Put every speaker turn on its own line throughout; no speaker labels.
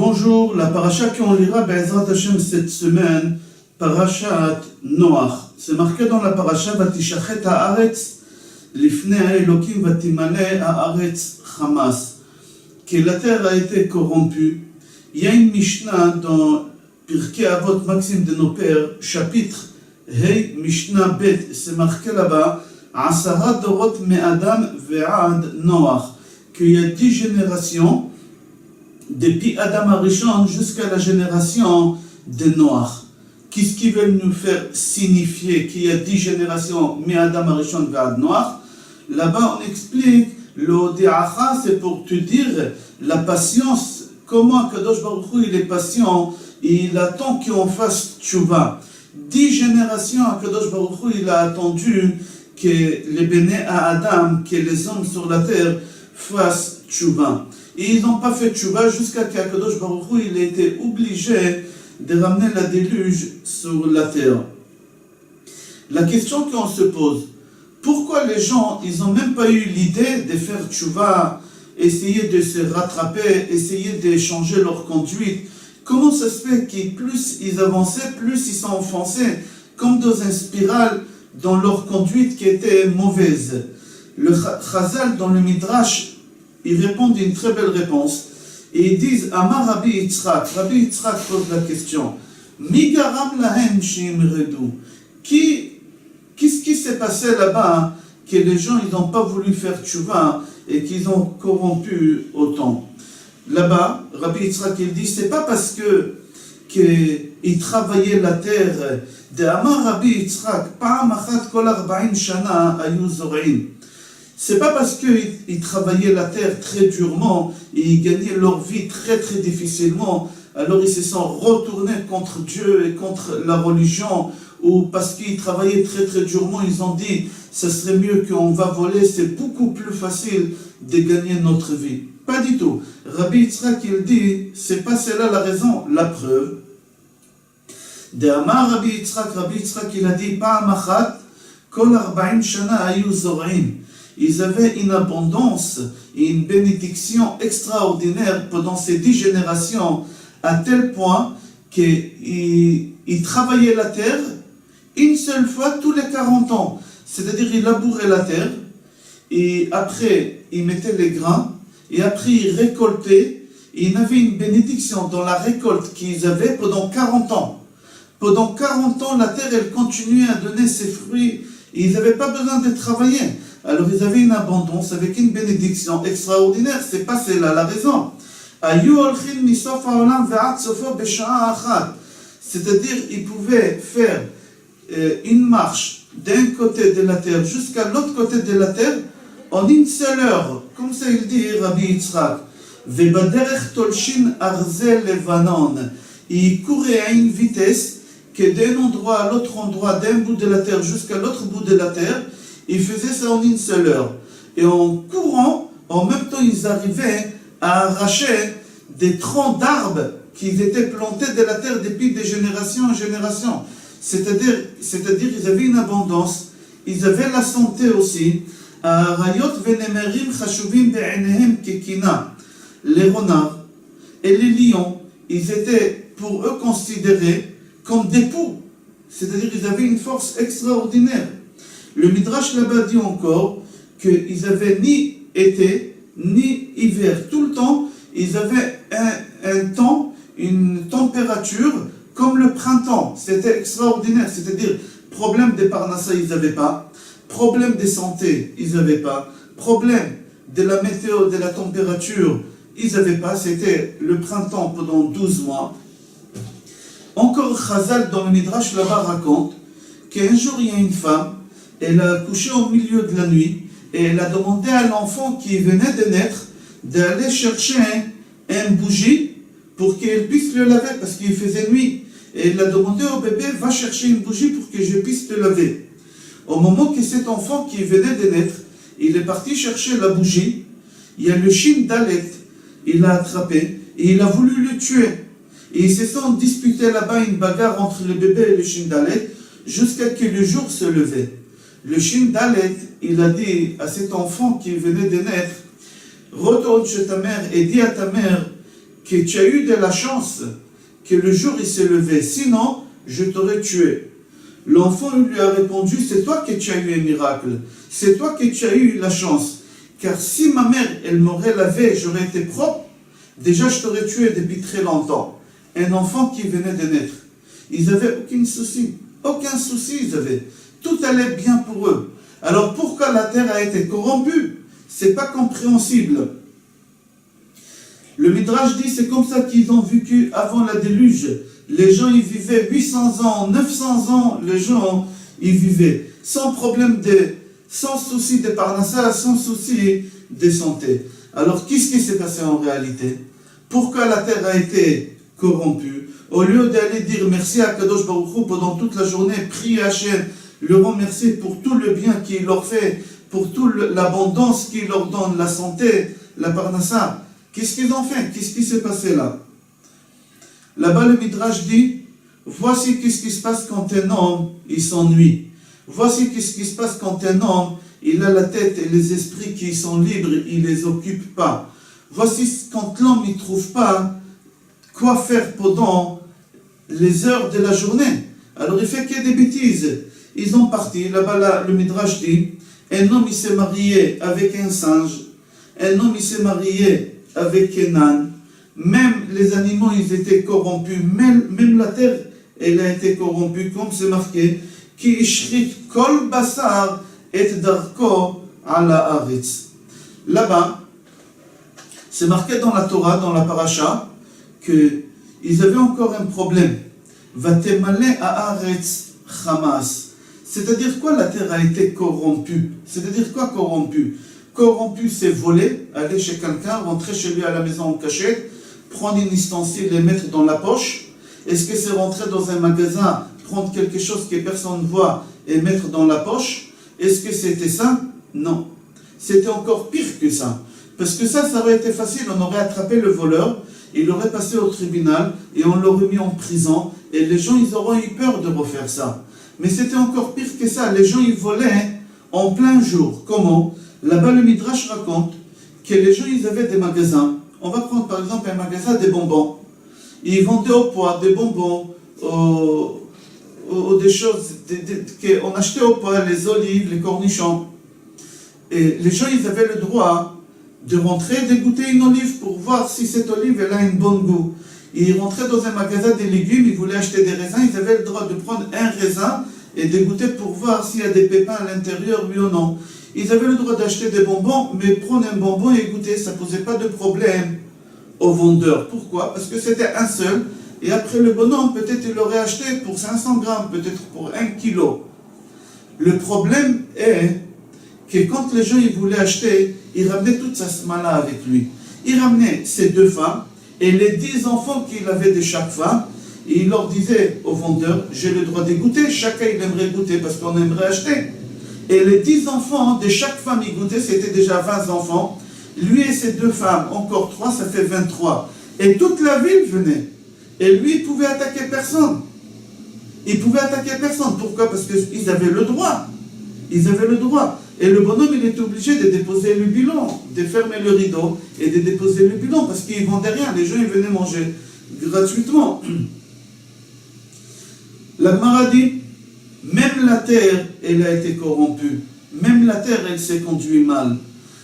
Bonjour, la paracha qu'on lira Be'ezrat Hashem cette semaine, parachat Noach. C'est marqué dans la paracha Vatishachet haaretz lifnei Elokim vatimale haaretz Hamas, que la terre a été corrompue. Il y a une Mishnah dans Pirkei Avot Maxime de nos pères, chapitre Hey Mishnah Bet, c'est marqué là-bas Asara Dorot Me'adam Ve'ad Noach, qu'il y a 10 générations depuis Adam Arishon jusqu'à la génération de Noach. Qu'est-ce qu'ils veulent nous faire signifier qu'il y a 10 générations, mais Adam Arishon vers Noach? Là-bas, on explique, l'Odiacha, c'est pour te dire la patience, comment Kadosh Baruch Hu, il est patient, et il attend qu'on fasse tchouva. 10 générations, Kadosh Baruch Hu, il a attendu que les béné à Adam, que les hommes sur la terre fassent tchouva. Et ils n'ont pas fait tchouva jusqu'à qu'Akadosh Baruch Hu, il a été obligé de ramener la déluge sur la terre. La question qu'on se pose, pourquoi les gens, ils n'ont même pas eu l'idée de faire tchouva, essayer de se rattraper, essayer de changer leur conduite? Comment ça se fait que plus ils avançaient, plus ils sont enfoncés, comme dans une spirale, dans leur conduite qui était mauvaise? Le Chazal, dans le Midrash, ils répondent une très belle réponse. Et ils disent, Amar Rabbi Yitzhak. Rabbi Yitzhak pose la question. Mi garam lahem sheimredu. Qu'est-ce qui s'est passé là-bas que les gens ils n'ont pas voulu faire tchouva et qu'ils ont corrompu autant? Là-bas, Rabbi Yitzhak il dit, c'est pas parce qu'ils travaillaient la terre. De Amar Rabbi Yitzhak, Pa'am achat kol 40 shana ayu zor'in. C'est pas parce qu'ils travaillaient la terre très durement et ils gagnaient leur vie très très difficilement, alors ils se sont retournés contre Dieu et contre la religion, ou parce qu'ils travaillaient très très durement, ils ont dit ça serait mieux qu'on va voler, c'est beaucoup plus facile de gagner notre vie. Pas du tout. Rabbi Yitzhak il dit, c'est pas celle-là la raison, la preuve. De Amar Rabbi Yitzhak il a dit, Pa'am achat kol 40 shana ayu zor'in. Ils avaient une abondance et une bénédiction extraordinaire pendant ces 10 générations, à tel point qu'ils travaillaient la terre une seule fois tous les 40 ans. C'est-à-dire ils labouraient la terre, et après ils mettaient les grains, et après ils récoltaient, et ils avaient une bénédiction dans la récolte qu'ils avaient pendant 40 ans. Pendant 40 ans, la terre elle continuait à donner ses fruits, et ils n'avaient pas besoin de travailler. Alors ils avaient une abondance avec une bénédiction extraordinaire. C'est pas celle-là la raison. C'est-à-dire ils pouvaient faire une marche d'un côté de la terre jusqu'à l'autre côté de la terre en une seule heure. Comme ça il dit Rabbi Yitzhak. Ils couraient à une vitesse que d'un endroit à l'autre endroit, d'un bout de la terre jusqu'à l'autre bout de la terre, ils faisaient ça en une seule heure. Et en courant, en même temps, ils arrivaient à arracher des troncs d'arbres qui étaient plantés de la terre depuis des générations en générations. C'est-à-dire, ils avaient une abondance, ils avaient la santé aussi. Les renards et les lions, ils étaient pour eux considérés comme des poux. C'est-à-dire, ils avaient une force extraordinaire. Le Midrash là-bas dit encore qu'ils n'avaient ni été, ni hiver. Tout le temps, ils avaient un temps, une température comme le printemps. C'était extraordinaire. C'est-à-dire, problème des parnassas, ils n'avaient pas. Problème de santé, ils n'avaient pas. Problème de la météo, de la température, ils n'avaient pas. C'était le printemps pendant 12 mois. Encore Chazal dans le Midrash là-bas raconte qu'un jour, il y a une femme, elle a couché au milieu de la nuit et elle a demandé à l'enfant qui venait de naître d'aller chercher un bougie pour qu'elle puisse le laver parce qu'il faisait nuit. Et elle a demandé au bébé, va chercher une bougie pour que je puisse te laver. Au moment que cet enfant qui venait de naître, il est parti chercher la bougie, il y a le Shin Dalet, il l'a attrapé et il a voulu le tuer. Et ils se sont disputés là-bas une bagarre entre le bébé et le Shin Dalet jusqu'à ce que le jour se levait. Le Shin Dalet, il a dit à cet enfant qui venait de naître, retourne chez ta mère et dis à ta mère que tu as eu de la chance, que le jour il s'est levé, sinon je t'aurais tué. L'enfant lui a répondu, c'est toi que tu as eu un miracle, c'est toi que tu as eu la chance, car si ma mère, elle m'aurait lavé, j'aurais été propre, déjà je t'aurais tué depuis très longtemps. Un enfant qui venait de naître. Ils n'avaient aucun souci ils avaient. Tout allait bien pour eux. Alors pourquoi la terre a été corrompue? C'est pas compréhensible. Le Midrash dit, c'est comme ça qu'ils ont vécu avant la déluge. Les gens y vivaient 800 ans, 900 ans, les gens y vivaient. Sans problème sans souci de parnassa, sans souci de santé. Alors qu'est-ce qui s'est passé en réalité? Pourquoi la terre a été corrompue? Au lieu d'aller dire merci à Kadosh Baruch Hu pendant toute la journée, prier Hachem, le remercier pour tout le bien qu'il leur fait, pour toute l'abondance qu'il leur donne, la santé, la parnassa. Qu'est-ce qu'ils ont fait? Qu'est-ce qui s'est passé là? Là-bas, le Midrash dit, voici qu'est-ce qui se passe quand un homme, il s'ennuie. Voici qu'est-ce qui se passe quand un homme, il a la tête et les esprits qui sont libres, il ne les occupe pas. Voici quand l'homme, il ne trouve pas quoi faire pendant les heures de la journée. Alors, il fait que des bêtises. Ils ont parti, là-bas, le Midrash dit, un homme, il s'est marié avec un singe, un homme, il s'est marié avec un âne, même les animaux, ils étaient corrompus, même la terre, elle a été corrompue, comme c'est marqué, Ki ishrit kol basar et darko ala haaretz. Là-bas, c'est marqué dans la Torah, dans la paracha, qu'ils avaient encore un problème. Vatemale haaretz chamas. C'est-à-dire quoi la terre a été corrompue? C'est-à-dire quoi corrompue? Corrompu, c'est voler, aller chez quelqu'un, rentrer chez lui à la maison en cachette, prendre une ustensile et mettre dans la poche. Est-ce que c'est rentrer dans un magasin, prendre quelque chose que personne ne voit et mettre dans la poche? Est-ce que c'était ça? Non. C'était encore pire que ça. Parce que ça aurait été facile, on aurait attrapé le voleur, il aurait passé au tribunal et on l'aurait mis en prison et les gens, ils auraient eu peur de refaire ça. Mais c'était encore pire que ça, les gens, ils volaient en plein jour. Comment? Là-bas, le Midrash raconte que les gens, ils avaient des magasins. On va prendre par exemple un magasin des bonbons. Ils vendaient au poids des bonbons, des choses qu'on achetait au poids, les olives, les cornichons. Et les gens, ils avaient le droit de rentrer, de goûter une olive pour voir si cette olive, elle a un bon goût. Ils rentraient dans un magasin des légumes, ils voulaient acheter des raisins, ils avaient le droit de prendre un raisin et de goûter pour voir s'il y a des pépins à l'intérieur, oui ou non. Ils avaient le droit d'acheter des bonbons, mais prendre un bonbon et goûter, ça ne posait pas de problème aux vendeurs. Pourquoi? Parce que c'était un seul, et après le bonhomme, peut-être il l'aurait acheté pour 500 grammes, peut-être pour 1 kilo. Le problème est que quand les gens ils voulaient acheter, ils ramenaient toute sa smala avec lui. Il ramenait ses 2 femmes, et les 10 enfants qu'il avait de chaque femme, et il leur disait aux vendeurs, j'ai le droit de goûter, chacun il aimerait goûter parce qu'on aimerait acheter. Et les 10 enfants de chaque femme y goûtait, c'était déjà 20 enfants. Lui et ses 2 femmes, encore 3, ça fait 23. Et toute la ville venait. Et lui, il pouvait attaquer personne. Il pouvait attaquer personne. Pourquoi? Parce qu'ils avaient le droit. Ils avaient le droit. Et le bonhomme, il était obligé de déposer le bilan, de fermer le rideau et de déposer le bilan parce qu'ils ne vendaient rien. Les gens, ils venaient manger gratuitement. La Gemara dit, même la terre, elle a été corrompue. Même la terre, elle s'est conduite mal.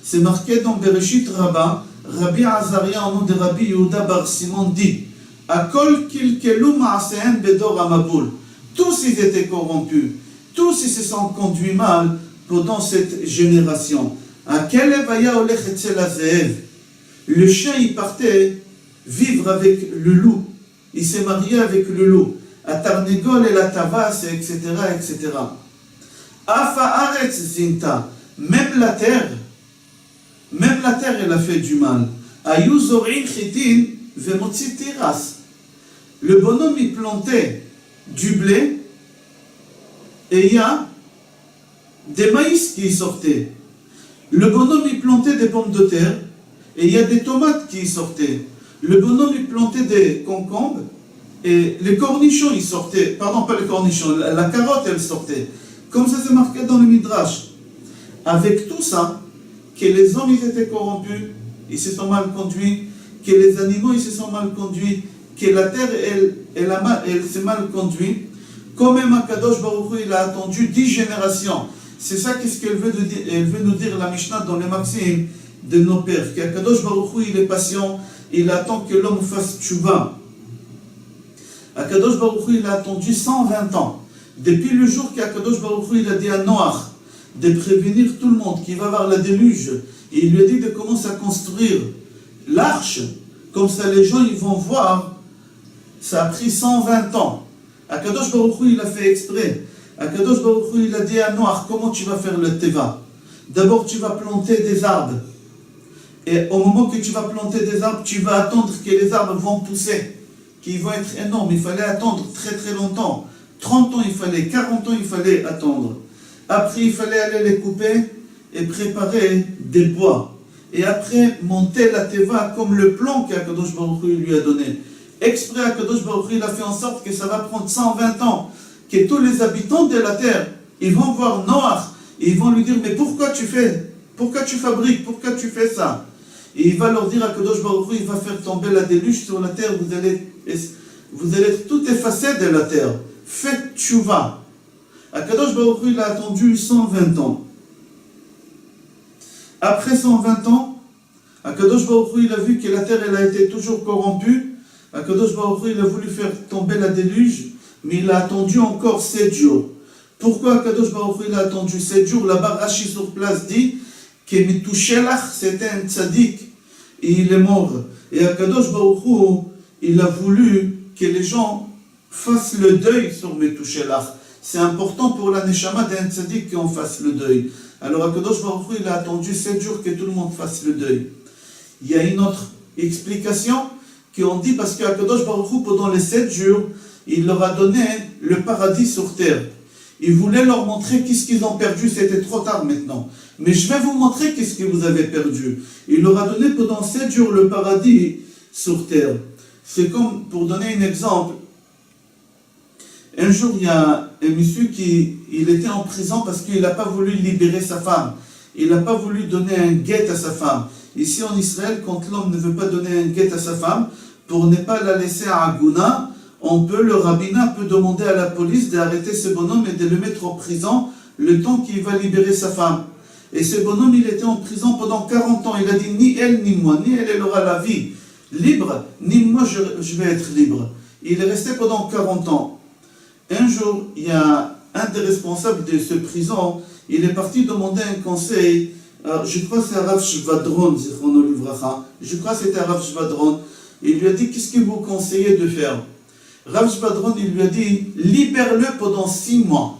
C'est marqué dans Bereshit Rabbah, Rabbi Azaria, au nom de Rabbi Yehuda Bar Simon, dit Akol kilkelu ma'asehem bedor hamaboul. Tous ils étaient corrompus. Tous ils se sont conduits mal pendant cette génération. Akelev aya olech etzel hazeev. Le chien, il partait vivre avec le loup. Il s'est marié avec le loup. À Tarnegol et la Tavas, etc., etc. Afa aretz zinta. Même la terre, elle a fait du mal. Ayu zorin chitin vemotzi tiras. Le bonhomme, il plantait du blé et il y a des maïs qui sortaient. Le bonhomme, il plantait des pommes de terre et il y a des tomates qui sortaient. Le bonhomme, il plantait des concombres et les cornichons, ils sortaient. Pardon, pas les cornichons, la carotte, elle sortait. Comme ça, c'est marqué dans le Midrash. Avec tout ça, que les hommes, ils étaient corrompus, ils se sont mal conduits, que les animaux ils se sont mal conduits, que la terre elle s'est mal conduite, quand même Akadosh Baruch Hu, il a attendu 10 générations. C'est ça qu'est-ce qu'elle veut nous dire, elle veut nous dire la Mishnah dans les maximes de nos pères, qu'Akadosh Baruch Hu, il est patient, il attend que l'homme fasse tchouva. Akadosh Baruch Hu, il a attendu 120 ans. Depuis le jour qu'Akadosh Baruch Hu, il a dit à Noach de prévenir tout le monde qu'il va avoir la déluge, et il lui a dit de commencer à construire l'arche, comme ça les gens ils vont voir, ça a pris 120 ans. Akadosh Baruch Hu, il a fait exprès. Akadosh Baruch Hu, il a dit à Noach, comment tu vas faire le teva? D'abord tu vas planter des arbres. Et au moment que tu vas planter des arbres, tu vas attendre que les arbres vont pousser, qu'ils vont être énormes. Il fallait attendre très très longtemps. 30 ans il fallait, 40 ans il fallait attendre. Après il fallait aller les couper et préparer des bois. Et après monter la teva comme le plan qu'Akadosh Baruch Hu lui a donné. Exprès Akadosh Baruch Hu, il a fait en sorte que ça va prendre 120 ans. Que tous les habitants de la terre, ils vont voir Noach et ils vont lui dire, mais pourquoi tu fais? Pourquoi tu fabriques? Pourquoi tu fais ça? Et il va leur dire, Akadosh Baruch Hu, il va faire tomber la déluge sur la terre, vous allez être tout effacé de la terre. Faites tchouva. Akadosh Baruch Hu, il a attendu 120 ans. Après 120 ans, Akadosh Baruch Hu, il a vu que la terre, elle a été toujours corrompue. Akadosh Baruch Hu, il a voulu faire tomber la déluge, mais il a attendu encore 7 jours. Pourquoi Akadosh Baruch Hu, il a attendu 7 jours? Là-bas, Rashi sur place dit que Mitouchelach, c'était un tzaddik, et il est mort. Et Akadosh Baruch Hu, il a voulu que les gens fassent le deuil sur Mitouchelach. C'est important pour la neshama d'un tzaddik qu'on fasse le deuil. Alors Akadosh Baruch Hu, il a attendu 7 jours que tout le monde fasse le deuil. Il y a une autre explication qu'on dit parce qu'Akadosh Baruch Hu, pendant les 7 jours, il leur a donné le paradis sur terre. Il voulait leur montrer qu'est-ce qu'ils ont perdu, c'était trop tard maintenant. Mais je vais vous montrer qu'est-ce que vous avez perdu. Il leur a donné pendant 7 jours le paradis sur terre. C'est comme, pour donner un exemple, un jour il y a un monsieur il était en prison parce qu'il n'a pas voulu libérer sa femme. Il n'a pas voulu donner un guet à sa femme. Ici en Israël, quand l'homme ne veut pas donner un guet à sa femme, pour ne pas la laisser à Aguna, le rabbinat peut demander à la police d'arrêter ce bonhomme et de le mettre en prison le temps qu'il va libérer sa femme. Et ce bonhomme, il était en prison pendant 40 ans. Il a dit, ni elle, ni moi, ni elle aura la vie libre, ni moi, je vais être libre. Il est resté pendant 40 ans. Un jour, il y a un des responsables de ce prison, il est parti demander un conseil. Je crois que c'est Rav Shvadron, je crois que c'était Rav Shvadron. Il lui a dit, qu'est-ce que vous conseillez de faire? Rav Shvadron, il lui a dit, libère-le pendant 6 mois.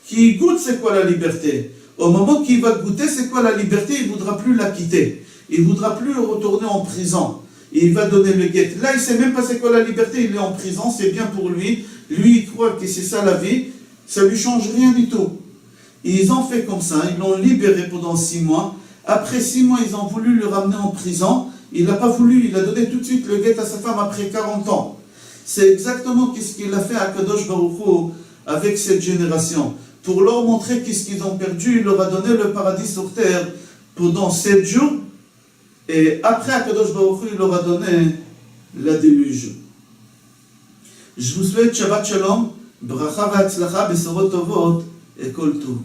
Qu'il goûte c'est quoi la liberté. Au moment qu'il va goûter c'est quoi la liberté, il ne voudra plus la quitter. Il ne voudra plus retourner en prison. Il va donner le guet. Là, il ne sait même pas c'est quoi la liberté, il est en prison, c'est bien pour lui. Lui, il croit que c'est ça la vie, ça ne lui change rien du tout. Et ils ont fait comme ça, ils l'ont libéré pendant 6 mois. Après 6 mois, ils ont voulu le ramener en prison. Il n'a pas voulu, il a donné tout de suite le guet à sa femme après 40 ans. C'est exactement ce qu'il a fait à Kadosh Baruch Hu avec cette génération. Pour leur montrer qu'est-ce qu'ils ont perdu, il leur a donné le paradis sur terre pendant 7 jours. Et après à Kadosh Baruch Hu, il leur a donné la déluge. Je vous souhaite Shabbat Shalom, Bracha V'Hatzlacha, Besorot Tovot et Kol Tov.